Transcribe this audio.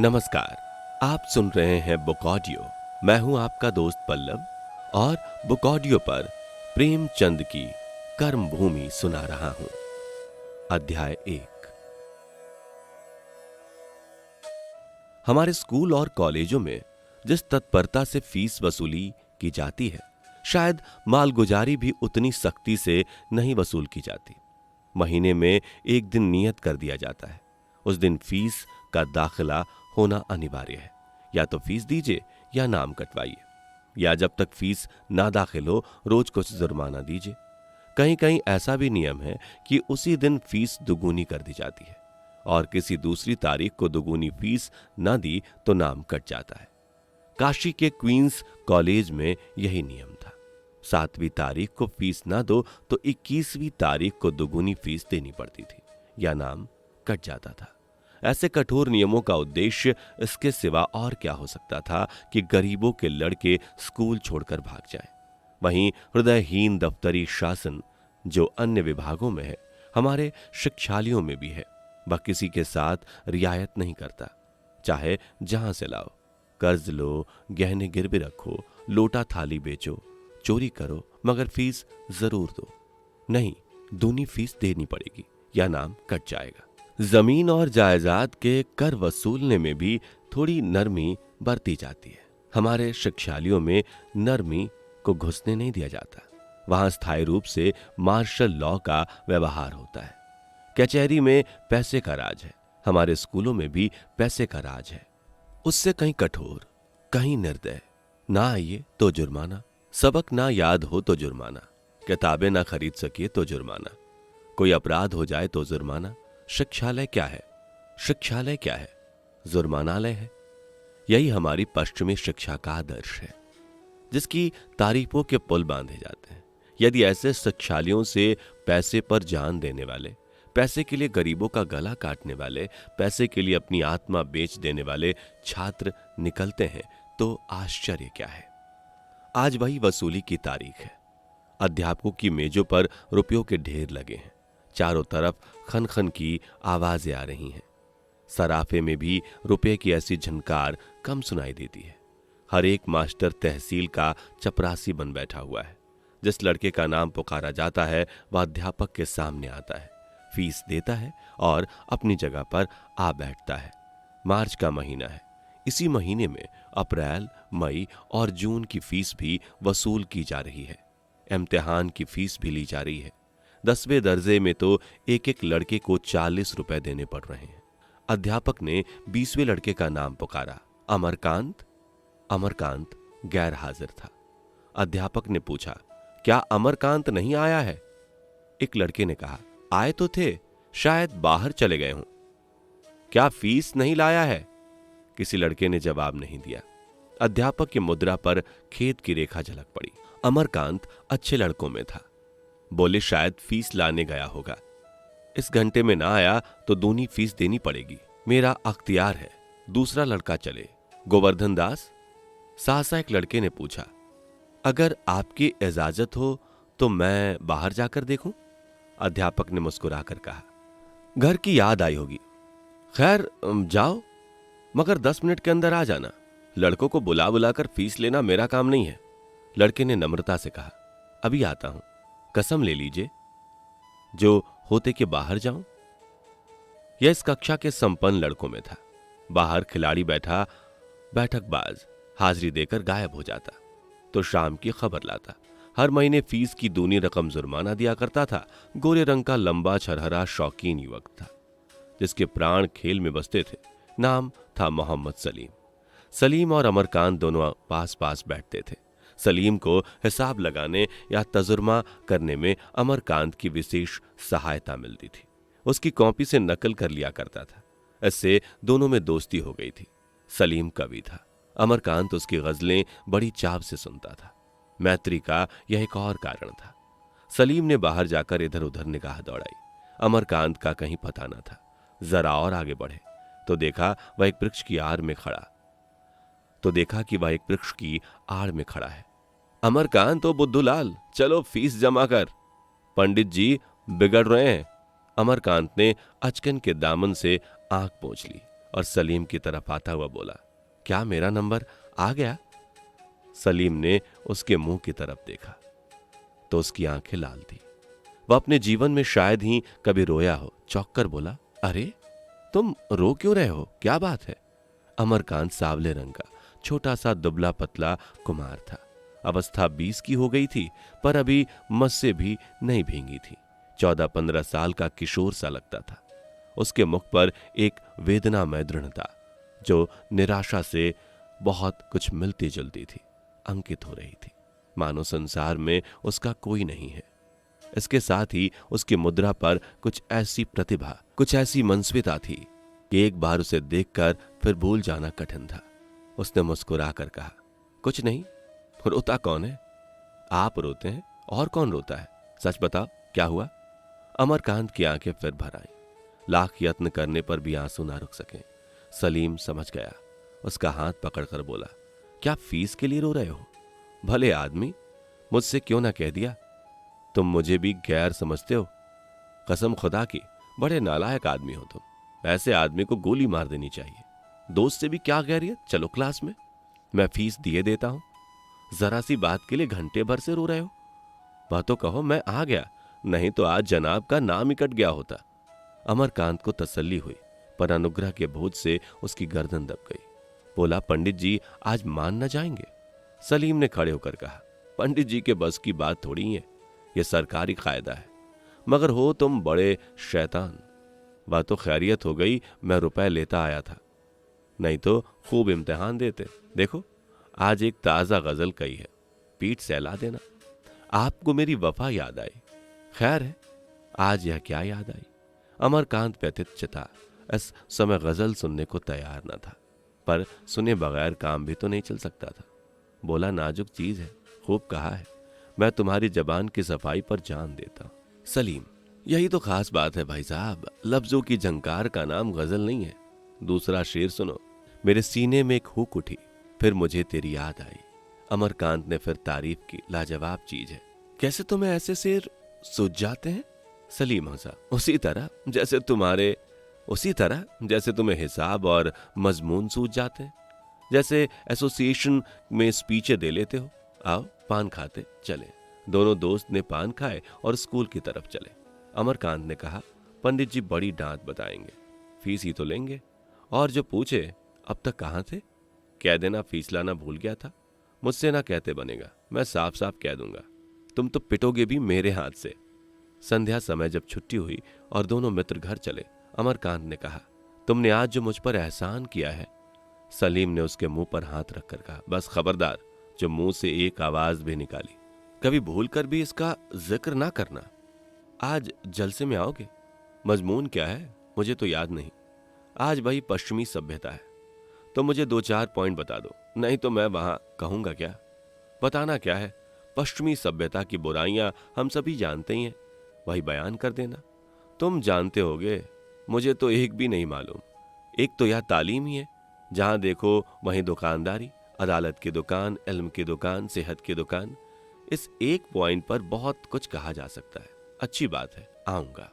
नमस्कार। आप सुन रहे हैं बुक ऑडियो। मैं हूं आपका दोस्त पल्लव और बुक ऑडियो पर प्रेमचंद की कर्म भूमि सुना रहा हूं। अध्याय 1। हमारे स्कूल और कॉलेजों में जिस तत्परता से फीस वसूली की जाती है, शायद मालगुजारी भी उतनी सख्ती से नहीं वसूल की जाती। महीने में एक दिन नियत कर दिया जाता है। उस दिन फीस का दाखिला होना अनिवार्य है। या तो फीस दीजिए या नाम कटवाइए, या जब तक फीस ना दाखिल हो रोज कुछ जुर्माना दीजिए। कहीं कहीं ऐसा भी नियम है कि उसी दिन फीस दुगुनी कर दी जाती है और किसी दूसरी तारीख को दुगुनी फीस ना दी तो नाम कट जाता है। काशी के क्वींस कॉलेज में यही नियम था। 7वीं तारीख को फीस ना दो तो 21वीं तारीख को दुगुनी फीस देनी पड़ती थी या नाम कट जाता था। ऐसे कठोर नियमों का उद्देश्य इसके सिवा और क्या हो सकता था कि गरीबों के लड़के स्कूल छोड़कर भाग जाएं। वहीं हृदयहीन दफ्तरी शासन जो अन्य विभागों में है, हमारे शिक्षालयों में भी है। वह किसी के साथ रियायत नहीं करता। चाहे जहां से लाओ, कर्ज लो, गहने गिरवी रखो, लोटा थाली बेचो, चोरी करो, मगर फीस जरूर दो। नहीं, दूनी फीस देनी पड़ेगी या नाम कट जाएगा। जमीन और जायदाद के कर वसूलने में भी थोड़ी नरमी बरती जाती है। हमारे शिक्षालयों में नरमी को घुसने नहीं दिया जाता। वहां स्थायी रूप से मार्शल लॉ का व्यवहार होता है। कचहरी में पैसे का राज है। हमारे स्कूलों में भी पैसे का राज है। उससे कहीं कठोर, कहीं निर्दय। ना आइए तो जुर्माना, सबक ना याद हो तो जुर्माना, किताबें ना खरीद सकिए तो जुर्माना, कोई अपराध हो जाए तो जुर्माना। शिक्षालय क्या है? शिक्षालय क्या है? जुर्मानालय है। यही हमारी पश्चिमी शिक्षा का आदर्श है, जिसकी तारीफों के पुल बांधे जाते हैं। यदि ऐसे शिक्षालयों से पैसे पर जान देने वाले, पैसे के लिए गरीबों का गला काटने वाले, पैसे के लिए अपनी आत्मा बेच देने वाले छात्र निकलते हैं तो आश्चर्य क्या है। आज वही वसूली की तारीख है। अध्यापकों की मेजों पर रुपयों के ढेर लगे हैं। चारों तरफ खन खन की आवाजें आ रही हैं। सराफे में भी रुपए की ऐसी झनकार कम सुनाई देती है। हर एक मास्टर तहसील का चपरासी बन बैठा हुआ है। जिस लड़के का नाम पुकारा जाता है वह अध्यापक के सामने आता है, फीस देता है और अपनी जगह पर आ बैठता है। मार्च का महीना है। इसी महीने में अप्रैल, मई और जून की फीस भी वसूल की जा रही है। इम्तिहान की फीस भी ली जा रही है। 10वें दर्जे में तो एक एक लड़के को 40 रुपए देने पड़ रहे हैं। अध्यापक ने 20वें लड़के का नाम पुकारा, अमरकांत। अमरकांत गैर हाजिर था। अध्यापक ने पूछा, क्या अमरकांत नहीं आया है? एक लड़के ने कहा, आए तो थे, शायद बाहर चले गए हों। क्या फीस नहीं लाया है? किसी लड़के ने जवाब नहीं दिया। अध्यापक की मुद्रा पर खेद की रेखा झलक पड़ी। अमरकांत अच्छे लड़कों में था। बोले, शायद फीस लाने गया होगा। इस घंटे में ना आया तो दूनी फीस देनी पड़ेगी। मेरा अख्तियार है, दूसरा लड़का चले। गोवर्धन दास? सहसा एक लड़के ने पूछा। अगर आपकी इजाजत हो तो मैं बाहर जाकर देखूं? अध्यापक ने मुस्कुराकर कहा। घर की याद आई होगी। खैर, जाओ, मगर 10 मिनट के अंदर आ जाना। लड़कों को बुला बुलाकर फीस लेना मेरा काम नहीं है। लड़के ने नम्रता से कहा, अभी आता हूं, कसम ले लीजिए जो होते कि बाहर जाऊं। यह इस कक्षा के संपन्न लड़कों में था। बाहर खिलाड़ी बैठा बैठकबाज हाजिरी देकर गायब हो जाता तो शाम की खबर लाता। हर महीने फीस की दूनी रकम जुर्माना दिया करता था। गोरे रंग का लंबा छरहरा शौकीन युवक था, जिसके प्राण खेल में बसते थे। नाम था मोहम्मद सलीम। सलीम और अमरकांत दोनों पास पास बैठते थे। सलीम को हिसाब लगाने या तजुर्मा करने में अमरकांत की विशेष सहायता मिलती थी। उसकी कॉपी से नकल कर लिया करता था। इससे दोनों में दोस्ती हो गई थी। सलीम कवि था। अमरकांत उसकी गजलें बड़ी चाव से सुनता था। मैत्री का यह एक और कारण था। सलीम ने बाहर जाकर इधर उधर निगाह दौड़ाई। अमरकांत का कहीं पता न था। जरा और आगे बढ़े तो देखा वह एक वृक्ष की आड़ में खड़ा है। अमरकांत तो बुद्धूलाल, चलो फीस जमा कर। पंडित जी बिगड़ रहे हैं। अमरकांत ने अचकन के दामन से आंख पोंछ ली और सलीम की तरफ आता हुआ बोला, क्या मेरा नंबर आ गया? सलीम ने उसके मुंह की तरफ देखा तो उसकी आंखें लाल थी। वह अपने जीवन में शायद ही कभी रोया हो। चौंक कर बोला, अरे तुम रो क्यों रहे हो, क्या बात है? अमरकांत सावले रंग का छोटा सा दुबला पतला कुमार था। अवस्था 20 की हो गई थी, पर अभी मस से भी नहीं भींगी थी। 14-15 साल का किशोर सा लगता था। उसके मुख पर एक वेदनामय दृढ़ता जो निराशा से बहुत कुछ मिलती जुलती थी, अंकित हो रही थी, मानो संसार में उसका कोई नहीं है। इसके साथ ही उसकी मुद्रा पर कुछ ऐसी प्रतिभा, कुछ ऐसी मनस्विता थी कि एक बार उसे देखकर फिर भूल जाना कठिन था। उसने मुस्कुरा कर कहा, कुछ नहीं। रोता कौन है? आप रोते हैं, और कौन रोता है? सच बताओ, क्या हुआ? अमरकांत की आंखें फिर भर आईं। लाख यत्न करने पर भी आंसू ना रुक सके। सलीम समझ गया। उसका हाथ पकड़कर बोला, क्या फीस के लिए रो रहे हो? भले आदमी, मुझसे क्यों ना कह दिया? तुम मुझे भी गैर समझते हो? कसम खुदा की, बड़े नालायक आदमी हो तुम। ऐसे आदमी को गोली मार देनी चाहिए। दोस्त से भी क्या गैरियत? चलो क्लास में, मैं फीस दिए देता हूं। जरा सी बात के लिए घंटे भर से रो रहे हो। वह तो कहो मैं आ गया, नहीं तो आज जनाब का नाम ही कट गया होता। अमरकांत को तसल्ली हुई, पर अनुग्रह के बोझ से उसकी गर्दन दब गई। बोला, पंडित जी आज मान न जाएंगे? सलीम ने खड़े होकर कहा, पंडित जी के बस की बात थोड़ी है, यह सरकारी कायदा है। मगर हो तुम बड़े शैतान। वह तो खैरियत हो गई, मैं रुपए लेता आया था, नहीं तो खूब इम्तिहान देते। देखो आज एक ताजा गजल कही है, पीठ सहला देना। आपको मेरी वफा याद आई। खैर है, आज यह क्या याद आई? अमरकांत व्यथित चिता इस समय गजल सुनने को तैयार न था, पर सुने बगैर काम भी तो नहीं चल सकता था। बोला, नाजुक चीज है, खूब कहा है, मैं तुम्हारी जबान की सफाई पर जान देता हूं। सलीम, यही तो खास बात है भाई साहब, लफ्जों की झंकार का नाम गजल नहीं है। दूसरा शेर सुनो। मेरे सीने में एक हुक उठी, फिर मुझे तेरी याद आई। अमरकांत ने फिर तारीफ की, लाजवाब चीज है। कैसे तुम्हें ऐसे शेर सूझ जाते हैं? सलीम हंसा, उसी तरह जैसे तुम्हें हिसाब और मजमून सूझ जाते हैं, जैसे एसोसिएशन में स्पीचें दे लेते हो। आओ पान खाते चले। दोनों दोस्त ने पान खाए और स्कूल की तरफ चले। अमरकांत ने कहा, पंडित जी बड़ी डांट बताएंगे, फीस ही तो लेंगे। और जो पूछे अब तक कहाँ थे, कह देना फीस लाना भूल गया था। मुझसे ना कहते बनेगा, मैं साफ साफ कह दूंगा। तुम तो पिटोगे भी मेरे हाथ से। संध्या समय जब छुट्टी हुई और दोनों मित्र घर चले, अमरकांत ने कहा, तुमने आज जो मुझ पर एहसान किया है। सलीम ने उसके मुंह पर हाथ रखकर कहा, बस खबरदार, जो मुंह से एक आवाज भी निकाली, कभी भूल कर भी इसका जिक्र ना करना। आज जलसे में आओगे? मजमून क्या है मुझे तो याद नहीं। आज वही पश्चिमी सभ्यता है। तो मुझे 2-4 पॉइंट बता दो, नहीं तो मैं वहां कहूंगा क्या। बताना क्या है, पश्चिमी सभ्यता की बुराइयां हम सभी जानते ही हैं, वही बयान कर देना। तुम जानते होगे, मुझे तो एक भी नहीं मालूम। एक तो यह तालीम ही है, जहां देखो वहीं दुकानदारी, अदालत की दुकान, इल्म की दुकान, सेहत की दुकान। इस एक पॉइंट पर बहुत कुछ कहा जा सकता है। अच्छी बात है, आऊंगा।